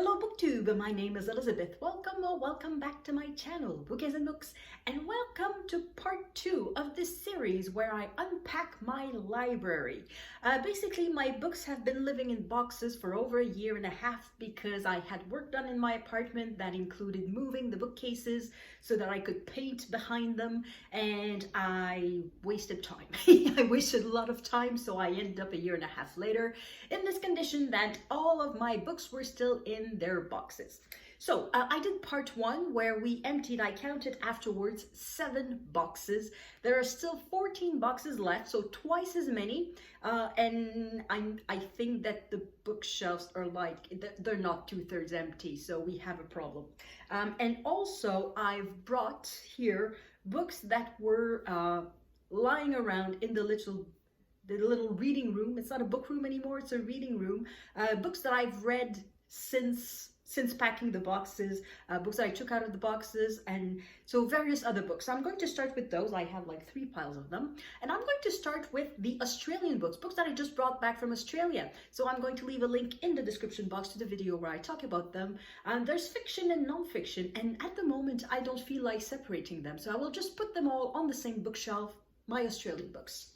Hello BookTube, my name is Elizabeth. Welcome or welcome back to my channel, Bookies and Books, and welcome to part 2 of this series where I unpack my library. Basically, my books have been living in boxes for over a year and a half because I had work done in my apartment that included moving the bookcases so that I could paint behind them, and I wasted time. I wasted a lot of time, so I ended up a year and a half later in this condition that all of my books were still in their boxes. So I did part 1 where we emptied, I counted afterwards, 7 boxes. There are still 14 boxes left, so twice as many. And I think that the bookshelves are they're not 2/3 empty, so we have a problem. And also I've brought here books that were lying around in the little reading room. It's not a book room anymore, it's a reading room. Books that I've read since packing the boxes, books that I took out of the boxes, and so various other books. So I'm going to start with those. I have like 3 piles of them, and I'm going to start with the Australian books that I just brought back from Australia. So I'm going to leave a link in the description box to the video where I talk about them. There's fiction and non-fiction, and at the moment I don't feel like separating them, so I will just put them all on the same bookshelf, my Australian books.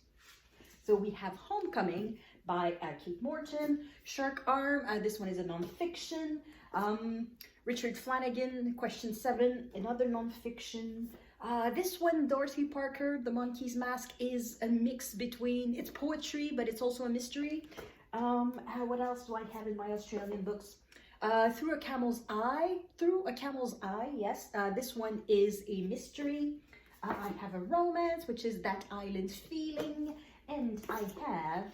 So we have Homecoming by Kate Morton, Shark Arm, this one is a non-fiction. Richard Flanagan, Question 7, another non-fiction. This one, Dorothy Parker, The Monkey's Mask, is a mix between, it's poetry, but it's also a mystery. What else do I have in my Australian books? Through a Camel's Eye, yes. This one is a mystery. I have a romance, which is That Island Feeling. And I have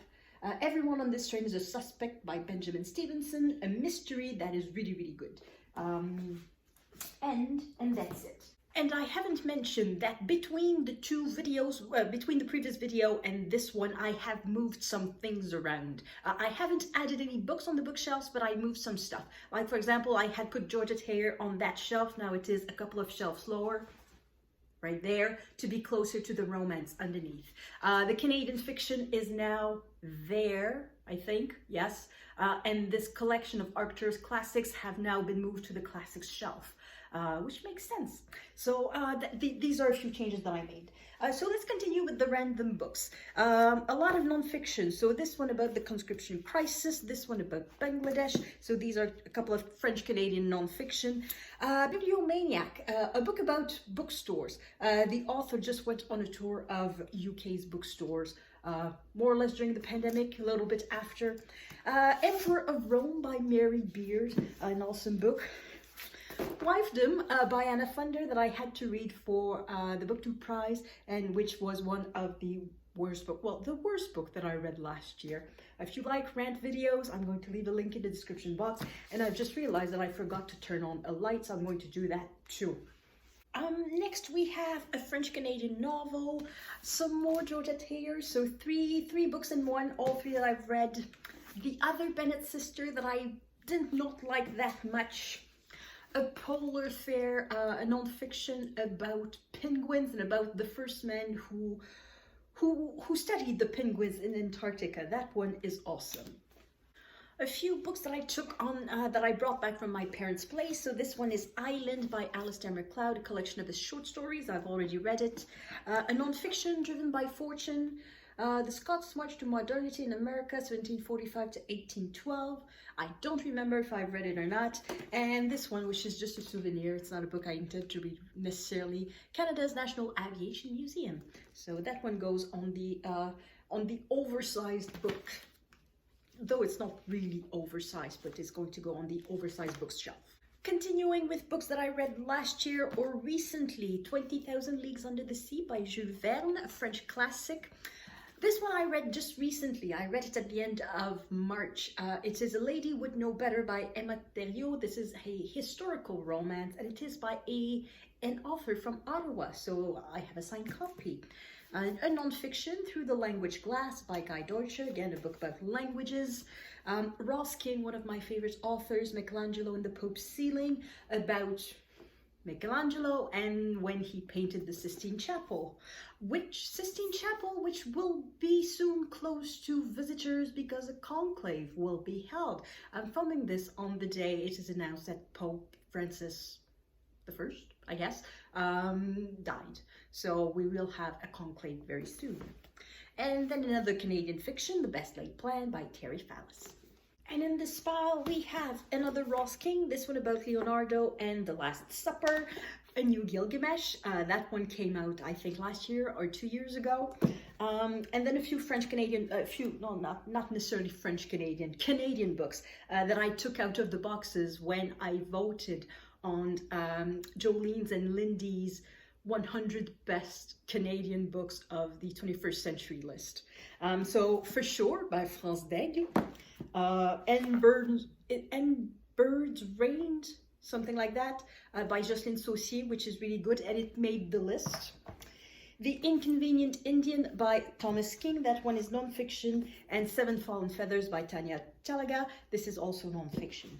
Everyone on This Train is a Suspect by Benjamin Stevenson, a mystery that is really, really good. And that's it. And I haven't mentioned that between the two videos, between the previous video and this one, I have moved some things around. I haven't added any books on the bookshelves, but I moved some stuff. Like, for example, I had put Georgette Heyer on that shelf. Now it is a couple of shelves lower, right there, to be closer to the romance underneath. The Canadian fiction is now there, I think, yes. And this collection of Arcturus classics have now been moved to the classics shelf, which makes sense. So these are a few changes that I made. So let's continue with the random books. A lot of non-fiction. So this one about the conscription crisis, this one about Bangladesh. So these are a couple of French-Canadian non-fiction. Bibliomaniac, a book about bookstores. The author just went on a tour of UK's bookstores, more or less during the pandemic, a little bit after. Emperor of Rome by Mary Beard, an awesome book. Wifedom by Anna Funder that I had to read for the BookTube Prize, and which was one of the worst book, well, the worst book that I read last year. If you like rant videos, I'm going to leave a link in the description box, and I've just realized that I forgot to turn on a light, so I'm going to do that too. Next we have a French-Canadian novel, some more Georgette Heyer, so three books in one, all 3 that I've read. The Other Bennett Sister that I did not like that much. A Polar Fair, a non-fiction about penguins and about the first man who studied the penguins in Antarctica. That one is awesome. A few books that I took on, that I brought back from my parents' place. So this one is Island by Alistair MacLeod, a collection of his short stories. I've already read it. A non-fiction driven by fortune. The Scots March to Modernity in America, 1745 to 1812. I don't remember if I've read it or not. And this one, which is just a souvenir, it's not a book I intend to read necessarily, Canada's National Aviation Museum. So that one goes on the oversized book. Though it's not really oversized, but it's going to go on the oversized bookshelf. Continuing with books that I read last year or recently, 20,000 Leagues Under the Sea by Jules Verne, a French classic. This one I read just recently. I read it at the end of March. It is A Lady Would Know Better by Emma Thériault. This is a historical romance, and it is by an author from Ottawa, so I have a signed copy. A non-fiction, Through the Language Glass by Guy Deutscher, again a book about languages. Ross King, one of my favorite authors, Michelangelo and the Pope's Ceiling, about Michelangelo, and when he painted the Sistine Chapel, which will be soon closed to visitors because a conclave will be held. I'm filming this on the day it is announced that Pope Francis the First, I guess, died. So we will have a conclave very soon. And then another Canadian fiction, The Best Laid Plan by Terry Fallis. And in this pile we have another Ross King, this one about Leonardo and the Last Supper, a new Gilgamesh. That one came out I think last year or 2 years ago. And then a few French-Canadian, not necessarily French-Canadian books that I took out of the boxes when I voted on Jolene's and Lindy's 100 best Canadian books of the 21st century list. So For Sure by France Daigle, and Birds Reigned, something like that, by Jocelyn Saucier, which is really good, and it made the list. The Inconvenient Indian by Thomas King, that one is non-fiction, and Seven Fallen Feathers by Tanya Chalaga, this is also non-fiction.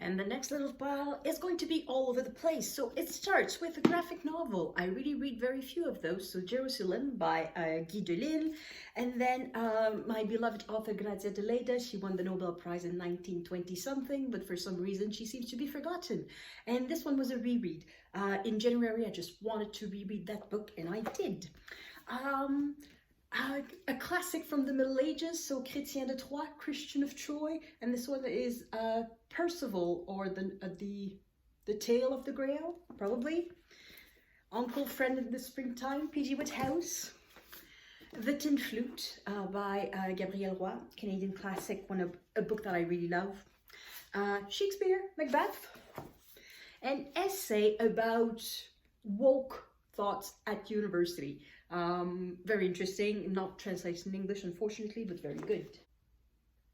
And the next little pile is going to be all over the place. So it starts with a graphic novel. I really read very few of those. So Jerusalem by Guy Delisle. And then my beloved author Grazia Deledda. She won the Nobel Prize in 1920 something, but for some reason she seems to be forgotten. And this one was a reread. In January I just wanted to reread that book, and I did. A classic from the Middle Ages, so Chrétien de Troyes, Christian of Troy, and this one is Percival, or the Tale of the Grail, probably. Uncle Friend in the Springtime, P.G. Wodehouse. The Tin Flute by Gabrielle Roy, Canadian classic, a book that I really love. Shakespeare, Macbeth. An essay about woke thoughts at university. Very interesting, not translated in English unfortunately, but very good.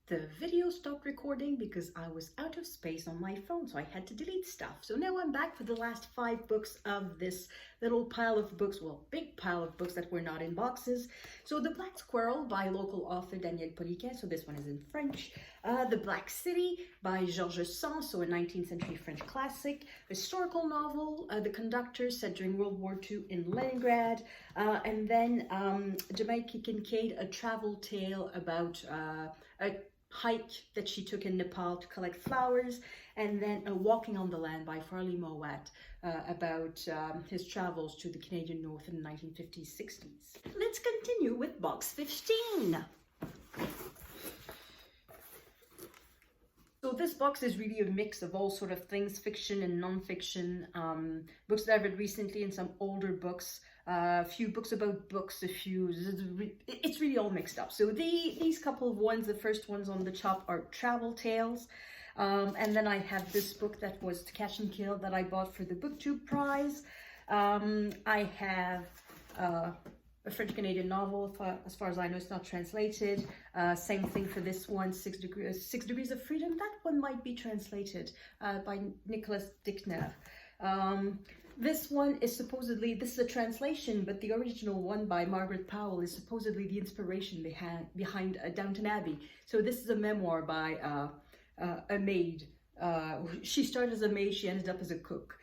The video stopped recording because I was out of space on my phone, so I had to delete stuff. So now I'm back for the last 5 books of this little pile of books, well, big pile of books that were not in boxes. So The Black Squirrel by local author Daniel Poliquin, so this one is in French. The Black City by Georges Sand, so a 19th century French classic. Historical novel, The Conductor, set during World War II in Leningrad. And then Jamaica Kincaid, a travel tale about a hike that she took in Nepal to collect flowers, and then Walking on the Land by Farley Mowat about his travels to the Canadian North in the 1950s, 60s. Let's continue with box 15. So this box is really a mix of all sort of things, fiction and non-fiction, books that I've read recently and some older books. A few books about books, it's really all mixed up. So these couple of ones, the first ones on the top are travel tales. And then I have this book that was To Catch and Kill that I bought for the BookTube prize. I have a French-Canadian novel, as far as I know it's not translated. Same thing for this one, Six Degrees of Freedom. That one might be translated by Nicholas Dickner. This one is supposedly, this is a translation, but the original one by Margaret Powell is supposedly the inspiration behind Downton Abbey. So this is a memoir by a maid. She started as a maid, she ended up as a cook.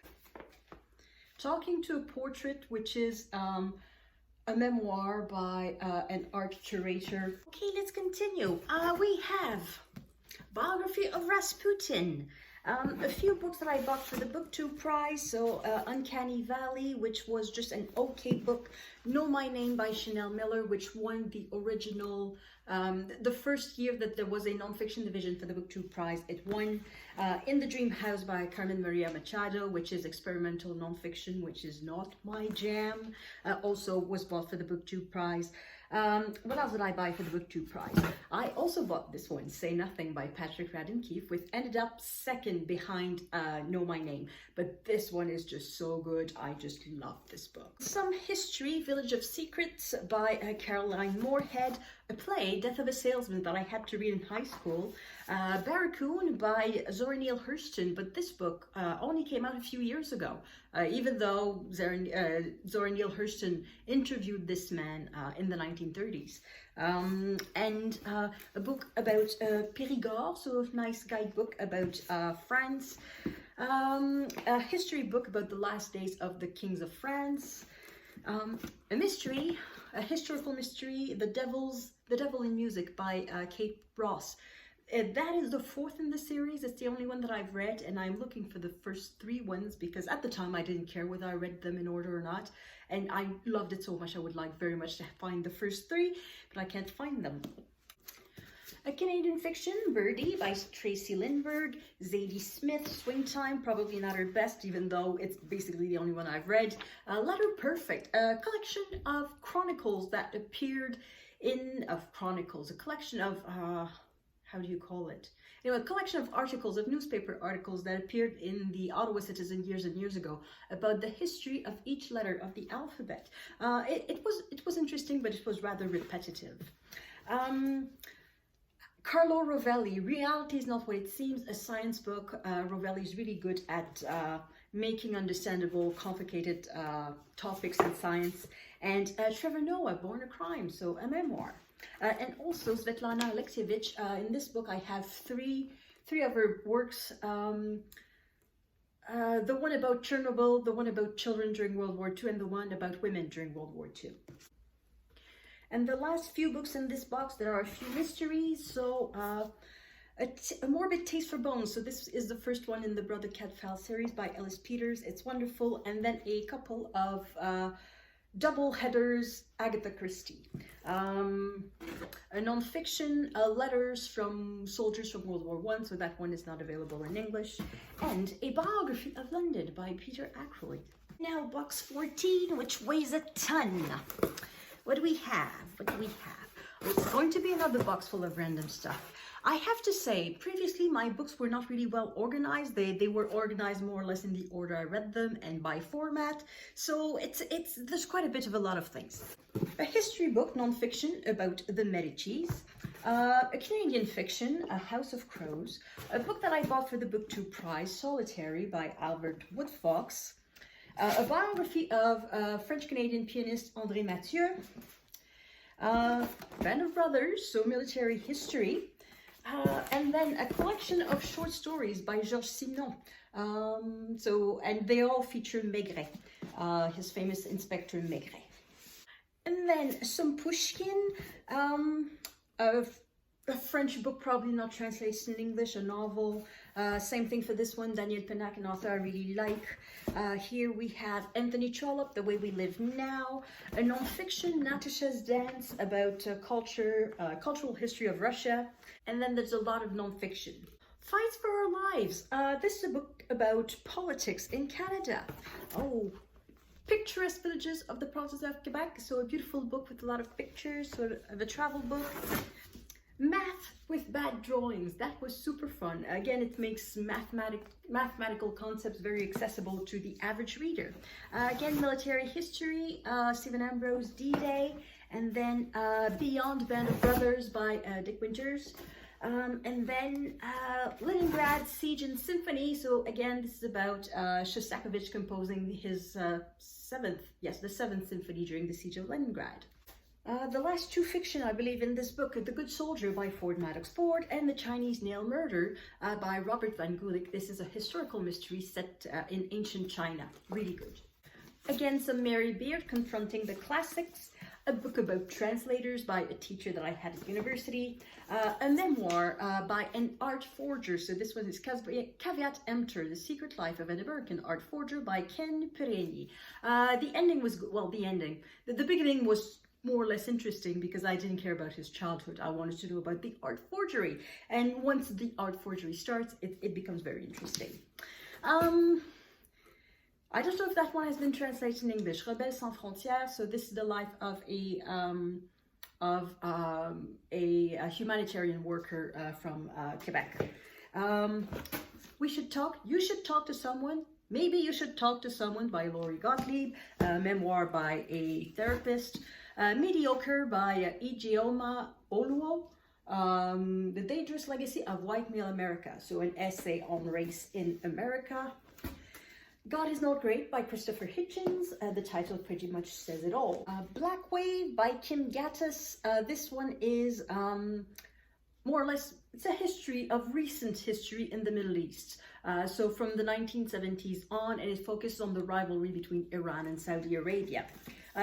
Talking to a Portrait, which is a memoir by an art curator. Okay, let's continue. We have Biography of Rasputin. A few books that I bought for the BookTube prize. So Uncanny Valley, which was just an okay book. Know My Name by Chanel Miller, which won the original, the first year that there was a nonfiction division for the BookTube prize. It won. In the Dream House by Carmen Maria Machado, which is experimental nonfiction, which is not my jam. Also was bought for the BookTube prize. What else did I buy for the BookTube prize? I also bought this one, Say Nothing by Patrick Radden Keefe, which ended up second behind Know My Name. But this one is just so good. I just love this book. Some history, Village of Secrets by Caroline Moorhead. A play, Death of a Salesman, that I had to read in high school. Barracoon by Zora Neale Hurston, but this book only came out a few years ago, even though Zora Neale Hurston interviewed this man in the 1930s. And a book about Périgord, so a nice guidebook about France. A history book about the last days of the kings of France. A mystery, a historical mystery, The Devil in Music by Kate Ross. That is the fourth in the series. It's the only one that I've read, and I'm looking for the first three ones because at the time I didn't care whether I read them in order or not, and I loved it so much. I would like very much to find the first three, but I can't find them. A Canadian fiction, Birdie by Tracy Lindbergh. Zadie Smith, Swing Time, probably not her best, even though it's basically the only one I've read. Letter Perfect, a collection of chronicles that appeared in, a collection of, how do you call it? Anyway, a collection of articles, of newspaper articles that appeared in the Ottawa Citizen years and years ago about the history of each letter of the alphabet. It was interesting, but it was rather repetitive. Carlo Rovelli, Reality is Not What It Seems, a science book. Rovelli is really good at making understandable, complicated topics in science. And Trevor Noah, Born a Crime, so a memoir. And also Svetlana Alexievich. In this book, I have three of her works. The one about Chernobyl, the one about children during World War II, and the one about women during World War II. And the last few books in this box, there are a few mysteries. So a Morbid Taste for Bones. So this is the first one in the Brother Cadfael series by Ellis Peters. It's wonderful. And then a couple of double headers, Agatha Christie. A non-fiction, letters from soldiers from World War I, so that one is not available in English. And a biography of London by Peter Ackroyd. Now box 14, which weighs a ton. What do we have? What do we have? Oh, it's going to be another box full of random stuff. I have to say, previously my books were not really well organized. They were organized more or less in the order I read them and by format. So there's quite a bit of a lot of things. A history book, non-fiction, about the Medicis. A Canadian fiction, A House of Crows. A book that I bought for the Book 2 prize, Solitary by Albert Woodfox. A biography of French-Canadian pianist André Mathieu. Band of Brothers, so military history. And then a collection of short stories by Georges Simenon. And they all feature Maigret, his famous Inspector Maigret. And then some Pushkin, a French book probably not translated in English, a novel. Same thing for this one, Daniel Pennac, an author I really like. Here we have Anthony Trollope, The Way We Live Now. A non-fiction, Natasha's Dance, about cultural history of Russia. And then there's a lot of non-fiction. Fights for Our Lives. This is a book about politics in Canada. Oh, Picturesque Villages of the Province of Quebec. So a beautiful book with a lot of pictures, sort of a travel book. Math with Bad Drawings. That was super fun. Again, it makes mathematical concepts very accessible to the average reader. Again, military history, Stephen Ambrose, D-Day, and then Beyond Band of Brothers by Dick Winters. And then Leningrad Siege and Symphony. So again, this is about Shostakovich composing his the seventh symphony during the Siege of Leningrad. The last two fiction, I believe, in this book, The Good Soldier by Ford Madox Ford and The Chinese Nail Murder by Robert Van Gulik. This is a historical mystery set in ancient China. Really good. Again, some Mary Beard, Confronting the Classics, a book about translators by a teacher that I had at university, a memoir by an art forger. So this one is Caveat Emptor, The Secret Life of an American Art Forger by Ken Pereni. The ending was, well, the beginning was more or less interesting because I didn't care about his childhood. I wanted to know about the art forgery. And once the art forgery starts, it becomes very interesting. I don't know if that one has been translated in English. Rebelles sans frontières. So this is the life of a humanitarian worker from Quebec. You should talk to someone. Maybe You Should Talk to Someone by Laurie Gottlieb. A memoir by a therapist. Mediocre by Ijeoma Oluo. The Dangerous Legacy of White Male America. So an essay on race in America. God Is Not Great by Christopher Hitchens. The title pretty much says it all. Black Wave by Kim Gattis. This one is more or less, it's a history of recent history in the Middle East. So from the 1970s on, and it focuses on the rivalry between Iran and Saudi Arabia.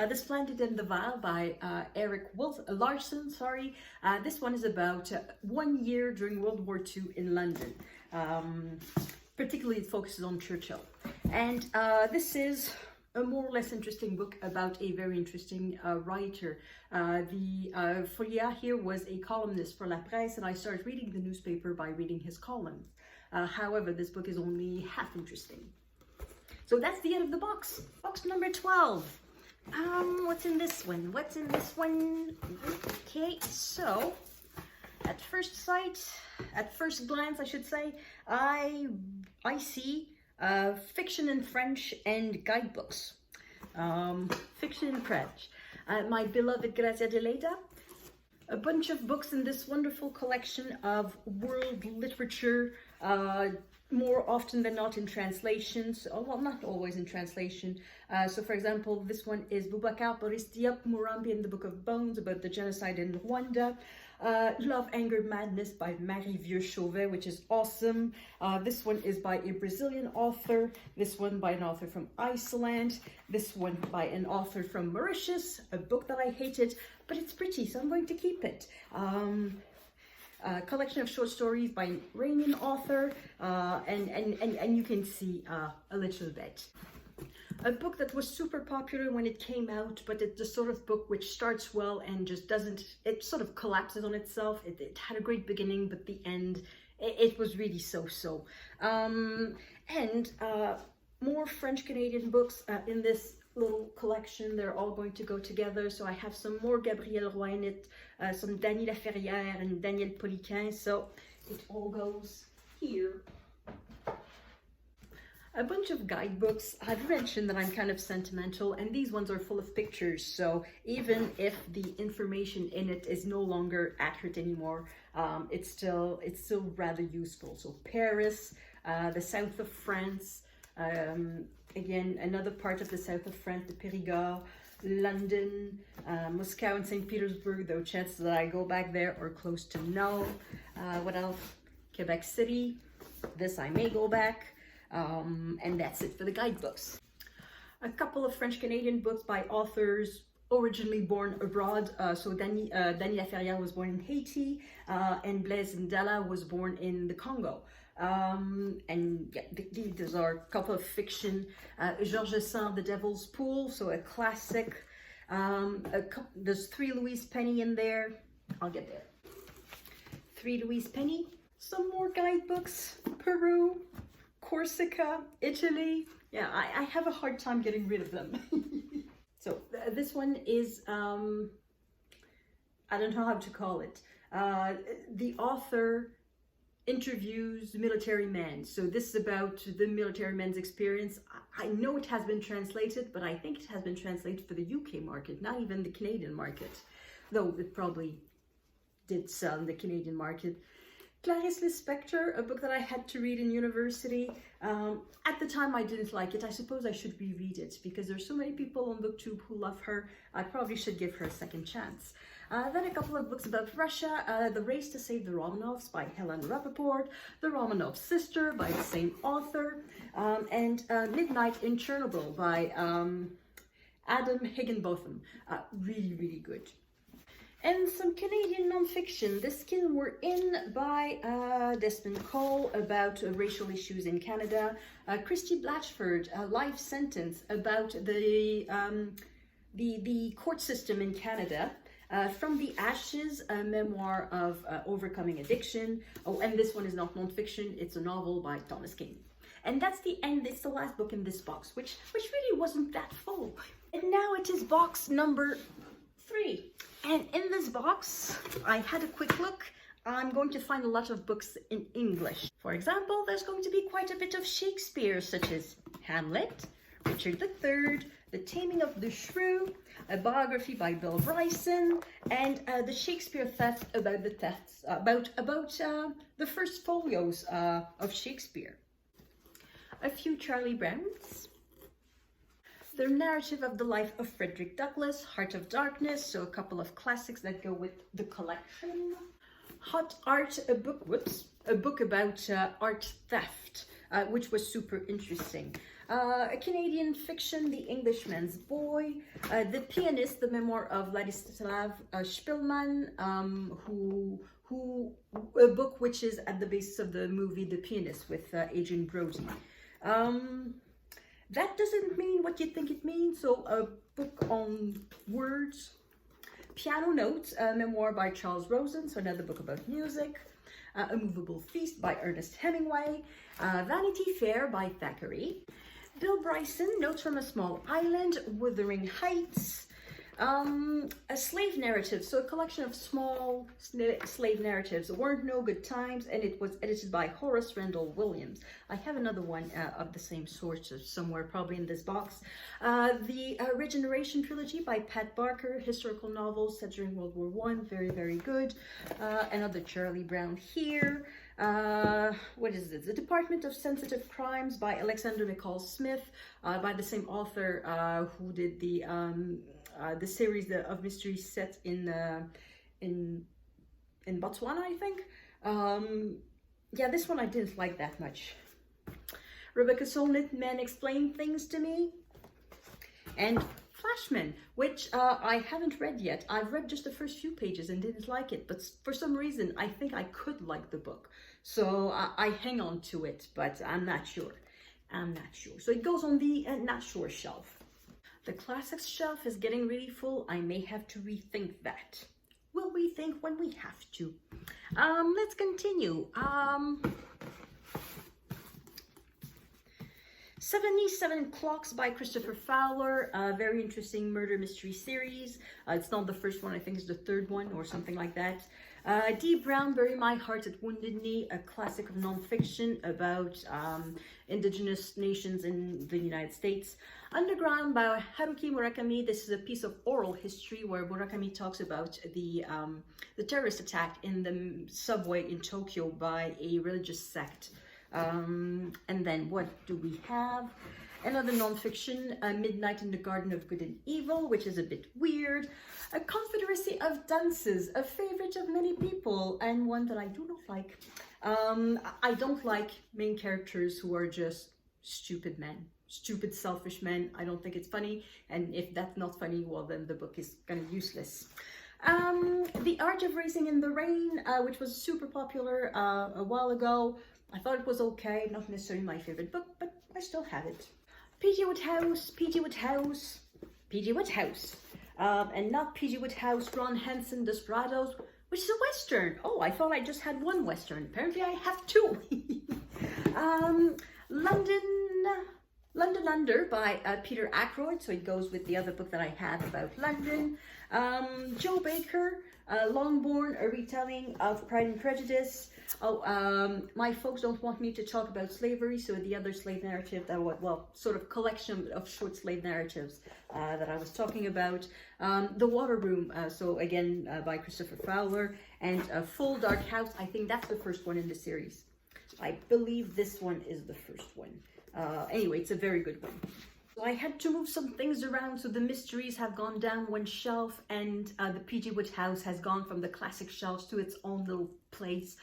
This Planted in the Vile by Eric Larson, sorry. This one is about 1 year during World War II in London. Particularly it focuses on Churchill. And this is a more or less interesting book about a very interesting writer. Folia here was a columnist for La Presse, and I started reading the newspaper by reading his columns. However, this book is only half interesting. So that's the end of the box. Box number 12. What's in this one? What's in this one? Okay, so at first glance, I should say, I see fiction in French and guidebooks. Fiction in French. My beloved Gracia de Leda. A bunch of books in this wonderful collection of world literature, more often than not in translations, well, not always in translation. So for example, this one is Boubacar Boris Diop Murambi and the Book of Bones, about the genocide in Rwanda. Love, Anger, Madness by Marie Vieux-Chauvet, which is awesome. This one is by a Brazilian author. This one by an author from Iceland. This one by an author from Mauritius, a book that I hated, but it's pretty, so I'm going to keep it. A collection of short stories by an Iranian author, and you can see a little bit. A book that was super popular when it came out, but it's the sort of book which starts well and just doesn't, it sort of collapses on itself. It had a great beginning, but the end, it was really so-so. More French-Canadian books in this little collection. They're all going to go together. So I have some more Gabrielle Roy in it, some Dany Laferrière and Daniel Poliquin. So it all goes here. A bunch of guidebooks. I've mentioned that I'm kind of sentimental, and these ones are full of pictures, so even if the information in it is no longer accurate anymore, it's still rather useful. So Paris, the south of France, again another part of the south of France, the Périgord, London, Moscow and St. Petersburg, though chances that I go back there are close to null. What else? Quebec City, this I may go back. And that's it for the guidebooks. A couple of French-Canadian books by authors originally born abroad. So Dany Laferrière was born in Haiti, and Blaise Ndala was born in the Congo. And yeah, these are a couple of fiction. Georges Sand, The Devil's Pool, so a classic. There's 3 Louise Penny in there. I'll get there. 3 Louise Penny. Some more guidebooks. Peru, Corsica, Italy. Yeah, I have a hard time getting rid of them. So this one is, I don't know how to call it. The author interviews military men. So this is about the military men's experience. I know it has been translated, but I think it has been translated for the UK market, not even the Canadian market. Though it probably did sell in the Canadian market. Clarice Lispector, a book that I had to read in university. At the time I didn't like it. I suppose I should reread it because there's so many people on BookTube who love her. I probably should give her a second chance. Then a couple of books about Russia. The Race to Save the Romanovs by Helen Rappaport. The Romanov Sister by the same author. And Midnight in Chernobyl by Adam Higginbotham. Really, really good. And some Canadian nonfiction. The Skin We're In by Desmond Cole about racial issues in Canada. Christy Blatchford, A Life Sentence about the court system in Canada. From the Ashes, a memoir of overcoming addiction. Oh, and this one is not nonfiction. It's a novel by Thomas King. And that's the end. It's the last book in this box, which really wasn't that full. And now it is box number 3. And in this box, I had a quick look. I'm going to find a lot of books in English. For example, there's going to be quite a bit of Shakespeare, such as Hamlet, Richard III, The Taming of the Shrew, a biography by Bill Bryson, and the Shakespeare theft about the thefts, about the first folios of Shakespeare. A few Charlie Browns. The narrative of the life of Frederick Douglass, Heart of Darkness, so a couple of classics that go with the collection. Hot Art, a book about art theft. which was super interesting. A Canadian fiction, The Englishman's Boy, The Pianist, the memoir of Ladislav Spilman, a book which is at the basis of the movie The Pianist with Adrian Brody. That doesn't mean what you think it means, so a book on words. Piano Notes, a memoir by Charles Rosen, so another book about music. A Movable Feast by Ernest Hemingway. Vanity Fair by Thackeray. Bill Bryson, Notes from a Small Island. Wuthering Heights. A slave narrative, so a collection of small slave narratives. Weren't No Good Times, and it was edited by Horace Randall Williams. I have another one of the same sort somewhere, probably in this box. The Regeneration Trilogy by Pat Barker, historical novels set during World War I, very, very good. Another Charlie Brown here. What is this? The Department of Sensitive Crimes by Alexander McCall Smith, by the same author who did the series of mysteries set in Botswana, I think. Yeah, this one I didn't like that much. Rebecca Solnit, Men Explain Things to Me. And Flashman, which I haven't read yet. I've read just the first few pages and didn't like it, but for some reason I think I could like the book. So I hang on to it, but I'm not sure. So it goes on the not sure shelf. The classics shelf is getting really full. I may have to rethink that. We'll rethink when we have to. Let's continue. 77 Clocks by Christopher Fowler, a very interesting murder mystery series. It's not the first one, I think it's the third one or something like that. D. Brown, Bury My Heart at Wounded Knee, a classic of nonfiction about indigenous nations in the United States. Underground by Haruki Murakami. This is a piece of oral history where Murakami talks about the terrorist attack in the subway in Tokyo by a religious sect. And then what do we have? Another nonfiction, Midnight in the Garden of Good and Evil, which is a bit weird. A Confederacy of Dances, a favorite of many people, and one that I do not like. I don't like main characters who are just stupid men. Stupid, selfish men. I don't think it's funny, and if that's not funny, well, then the book is kind of useless. The Art of Racing in the Rain, which was super popular a while ago. I thought it was okay, not necessarily my favorite book, but I still have it. P.G. Wodehouse, and not P.G. Wodehouse, Ron Hansen, Desperados, which is a Western. Oh, I thought I just had one Western. Apparently I have two. London Under by Peter Ackroyd, so it goes with the other book that I have about London. Joe Baker, Longbourn, a retelling of Pride and Prejudice. My folks don't want me to talk about slavery, so the other slave narrative, that was, well, sort of collection of short slave narratives that I was talking about. The Water Room, so again by Christopher Fowler, and Full Dark House. I think that's the first one in the series. I believe this one is the first one. Anyway, it's a very good one. So I had to move some things around, so the mysteries have gone down one shelf, and the P.G. Wodehouse has gone from the classic shelves to its own little place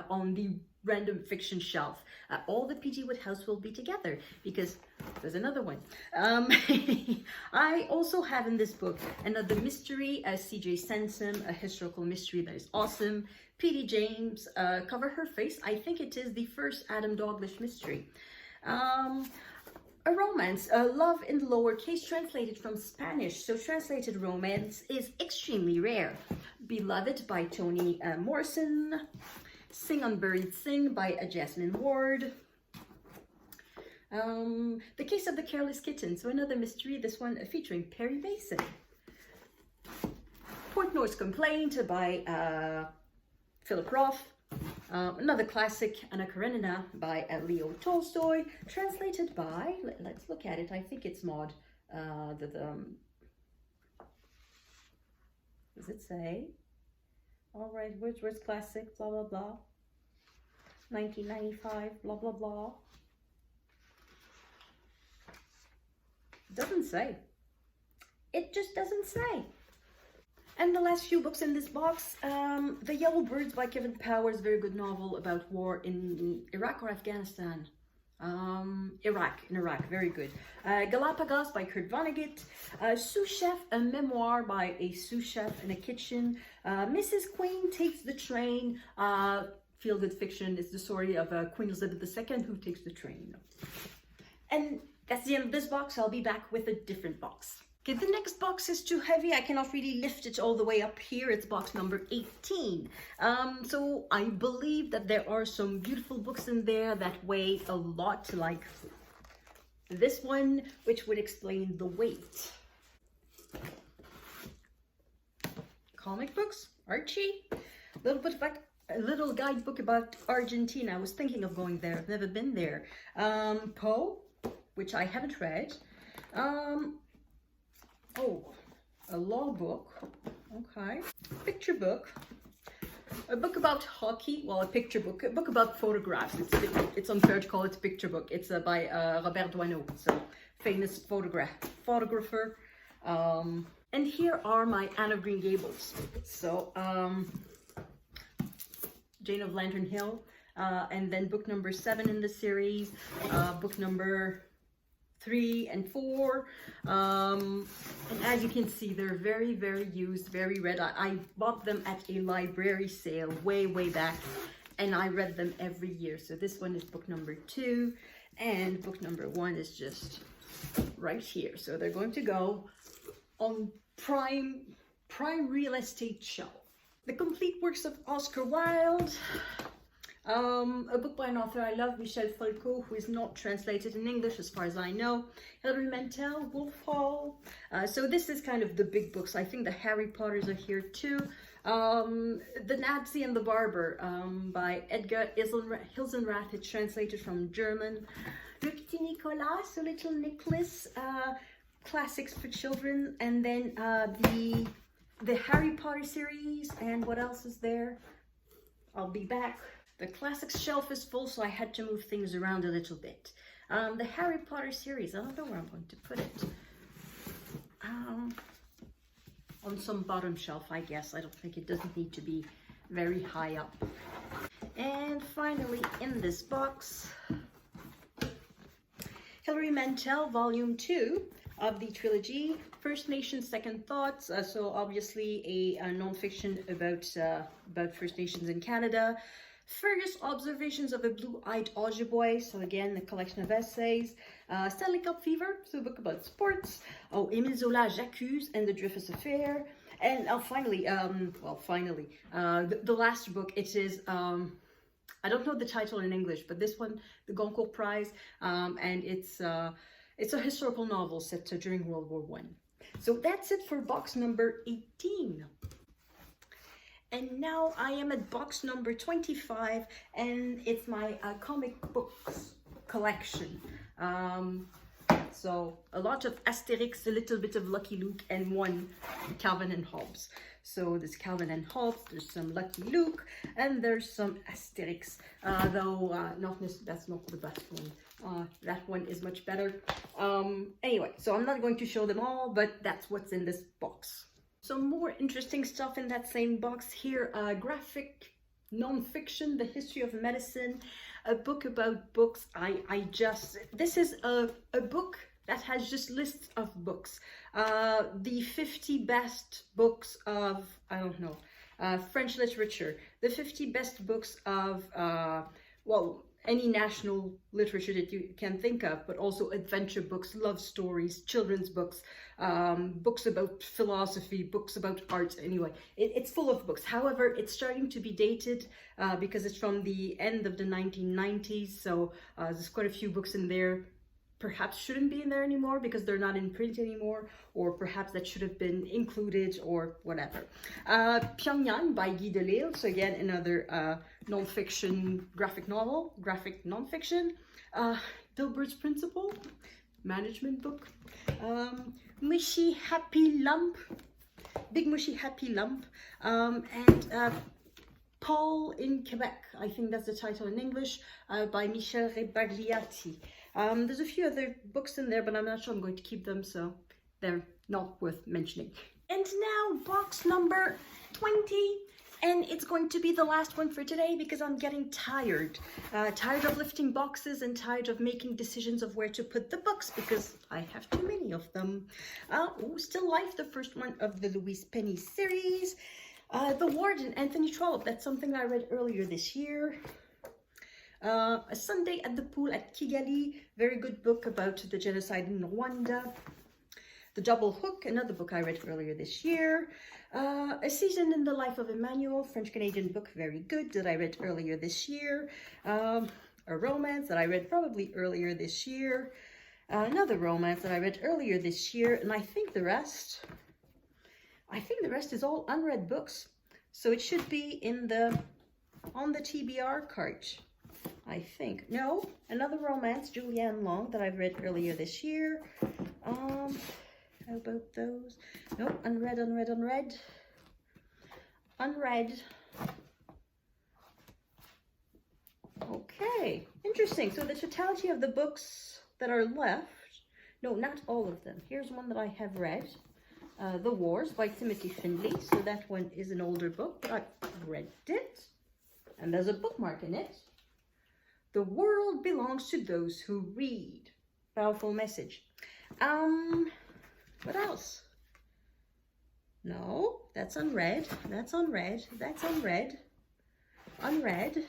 on the random fiction shelf. All the P.G. Wodehouse will be together, because there's another one. I also have in this book another mystery, C.J. Sansom, a historical mystery that is awesome. P.D. James, Cover Her Face. I think it is the first Adam Dalglish mystery. A romance, Love in the Lowercase, translated from Spanish. So translated romance is extremely rare. Beloved by Toni Morrison. Sing Unburied Sing by Jasmine Ward. The Case of the Careless Kitten, so another mystery, this one featuring Perry Mason. Portnoy's Complaint by Philip Roth. Another classic, Anna Karenina by Leo Tolstoy, translated by, let's look at it, I think it's Maud. Does it say? All right, Wordsworth's classic, blah, blah, blah. 1995, blah, blah, blah. It doesn't say. It just doesn't say. And the last few books in this box, The Yellow Birds by Kevin Powers, very good novel about war in Iraq or Afghanistan. in Iraq, very good. Galapagos by Kurt Vonnegut. Sous Chef, a memoir by a sous chef in a kitchen. Mrs. Queen Takes the Train. Feel-good fiction is the story of Queen Elizabeth II who takes the train. And that's the end of this box. I'll be back with a different box. Okay, the next box is too heavy. I cannot really lift it all the way up here. It's box number 18. So I believe that there are some beautiful books in there that weigh a lot, like this one, which would explain the weight. Comic books, Archie, a little guidebook about Argentina. I was thinking of going there. I've never been there. Poe, which I haven't read. Oh, a law book, okay. Picture book, a book about hockey, well, a picture book, a book about photographs. It's unfair to call it a picture book. It's by Robert Doisneau, so famous photographer. And here are my Anne of Green Gables. So, Jane of Lantern Hill, and then book number 7 in the series, book number 3 and 4, and as you can see, they're very, very used, very read. I bought them at a library sale way back, and I read them every year. So this one is book number 2, and book number 1 is just right here. So they're going to go on prime real estate shelf. The complete works of Oscar Wilde. A book by an author I love, Michel Foucault, who is not translated in English as far as I know. Hilary Mantel, Wolf Hall. So this is kind of the big books. I think the Harry Potters are here too. The Nabsie and the Barber by Edgar Hilsenrath. It's translated from German. Le Petit Nicolas, so Little Nicholas, classics for children. And then the Harry Potter series. And what else is there? I'll be back. The classics shelf is full, so I had to move things around a little bit. The Harry Potter series, I don't know where I'm going to put it. On some bottom shelf, I guess. I don't think it doesn't need to be very high up. And finally, in this box, Hilary Mantel, Volume 2 of the trilogy, First Nations, Second Thoughts. So obviously a non-fiction about First Nations in Canada. Fergus, Observations of a Blue-Eyed Ojibwe, so again, a collection of essays. Stanley Cup Fever, so a book about sports. Oh, Émile Zola, J'accuse, and the Dreyfus Affair. And finally, the last book, it is, I don't know the title in English, but this one, the Goncourt Prize, and it's a historical novel set during World War I. So that's it for box number 18. And now I am at box number 25, and it's my comic books collection. So a lot of Asterix, a little bit of Lucky Luke, and one Calvin and Hobbes. So there's Calvin and Hobbes, there's some Lucky Luke, and there's some Asterix, though that's not the best one. That one is much better. Anyway, so I'm not going to show them all, but that's what's in this box. Some more interesting stuff in that same box here. Graphic non-fiction, The History of Medicine, a book about books. This is a book that has just lists of books. The 50 best books of, French literature. The 50 best books of, any national literature that you can think of, but also adventure books, love stories, children's books, books about philosophy, books about art. Anyway, it's full of books. However, it's starting to be dated because it's from the end of the 1990s. So there's quite a few books in there. Perhaps shouldn't be in there anymore because they're not in print anymore, or perhaps that should have been included, or whatever. Pyongyang by Guy Delisle, so again another non-fiction graphic novel, graphic non-fiction. Dilbert's Principle, management book. Mushy Happy Lump, Big Mushy Happy Lump, and Paul in Quebec, I think that's the title in English, by Michel Rebagliati. There's a few other books in there, but I'm not sure I'm going to keep them, so they're not worth mentioning. And now box number 20. And it's going to be the last one for today because I'm getting tired. Tired of lifting boxes and tired of making decisions of where to put the books because I have too many of them. Still Life, the first one of the Louise Penny series. The Warden, Anthony Trollope, that's something I read earlier this year. A Sunday at the Pool at Kigali, very good book about the genocide in Rwanda. The Double Hook, another book I read earlier this year. A Season in the Life of Emmanuel, French-Canadian book, very good, that I read earlier this year. A romance that I read probably earlier this year. Another romance that I read earlier this year, and I think the rest is all unread books. So it should be on the TBR cart, I think. No, another romance, Julianne Long, that I've read earlier this year. How about those? Nope, unread. Okay, interesting. So the totality of the books that are left, no, not all of them. Here's one that I have read, The Wars by Timothy Findley. So that one is an older book, but I've read it. And there's a bookmark in it. The world belongs to those who read. Powerful message. What else? No, that's unread. That's unread. That's unread. Unread.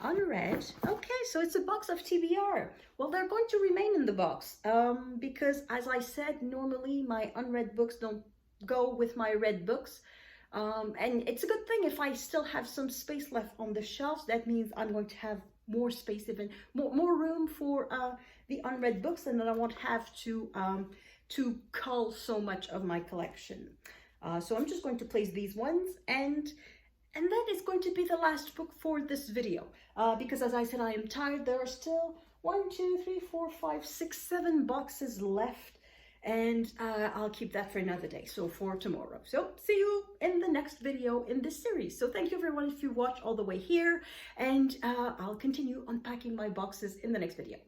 Okay, so it's a box of TBR. Well, they're going to remain in the box because, as I said, normally my unread books don't go with my read books. And it's a good thing if I still have some space left on the shelves. That means I'm going to have more space, even more room for the unread books, and then I won't have to cull so much of my collection. So I'm just going to place these ones, and that is going to be the last book for this video because, as I said, I am tired. There are still 1, 2, 3, 4, 5, 6, 7 boxes left, and I'll keep that for another day, so for tomorrow. So see you in the next video in this series. So thank you everyone if you watched all the way here, and I'll continue unpacking my boxes in the next video.